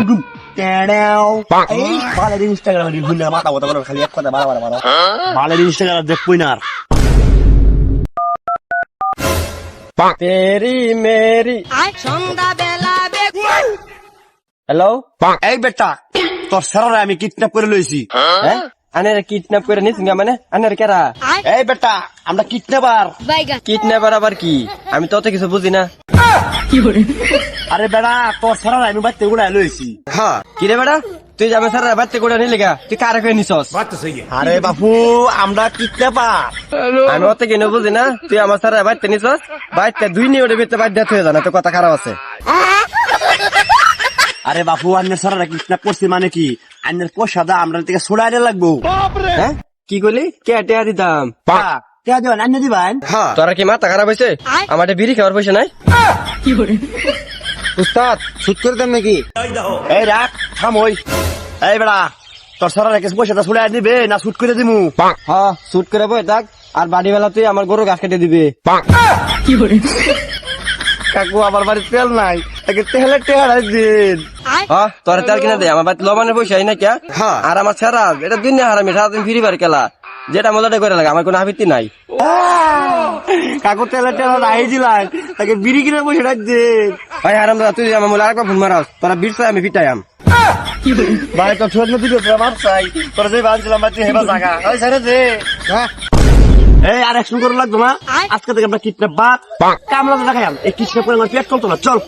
এই বালের ইনস্টাগ্রামে রিল বুঝলে মাথা কথা বলো, খালি এক কথা বারবার মারো। বালের ইনস্টাগ্রাম দেখবই না আর। তেরি মেরি হ্যালো, এই বেটা, তোর সারা আমি কিডন্যাপ করে লইছি। হ্যাঁ আনের কিডন্যাপ করে নিস মানে আনের কেরা? এই বেটা, আমরা কিডন্যাপার। কিডন্যাপার আবার কি? আমি তো অত কিছু বুঝি না। আরে বেটা, তোর সারা আমি বাচ্চা গুলা লইছি। হ্যাঁ কি রে বেটা, তুই যাবে স্যার বাচ্চা করে নিলি গা? তুই কারে করে নিছস? আরে বাপু, আমরা কিডন্যাপার। আমি অত কিনে বুঝি না। তুই আমার স্যার বাচ্চা নিছস, বাচ্চা দুই নিয়ে ওটা ভিতরে বাচ্চা হয়ে জানা তো কথা খারাপ আছে। আরে বাপু, আন্নের সারা কিডন্যাপ করছি মানে কি? আন্নের পয়সাটা আমরা থেকে ছড়াইতে লাগবো। হ্যাঁ কি করলি? কে টেয়া দিতাম? কে দিবেন? আন্য দিবেন? তোরা কি মাথা খারাপ হয়েছে? আমার বিড়ি খাওয়ার পয়সা নাই? উস্তাদ, শুট করে দেন নাকি? এই রাখ, থাম ওই। এই বেড়া, তোর সারা রেখে পয়সাটা ছড়াই দিবে না শুট করে দিমু? হ্যাঁ শুট করে বই থাক, আর বাড়িওয়ালা তুই আমার গরু ঘাস কেটে দিবে। কাকু, আমার বাড়ি তেল নাই, তাকে তেলে টেহারা দিন। হ্যাঁ তোরা তেল কিনে দে, আমার বাড়িতে লবণের পয়সা না কে? আর আমার ছাড়া এটা দিন না হারামি, সারাদিন ফিরি বার খেলা, যেটা মজাটা করে লাগে, আমার কোনো আপত্তি নাই। কাকু তেলে টেলা রাহি দিলাই, তাকে বিড়ি কিনে পয়সাটা দিন। ভাই হারাম দাদা, তুই আমার মূল আরেকবার ফোন মারাস, তোরা বিড় চাই আমি ফিটাই আম। ভাই তোর ছোট দিকে আমার চাই, তোর যে বাঁধছিলাম বাচ্চা হেবা জাগা ওই সারে দে। এই আর অ্যাকশন করে লাগতো না, আজকে থেকে আমরা কিডন্যাপ বাদ কামলা দেখাই। এই কিডন্যাপ করে আমার পেট চলতো না, চল।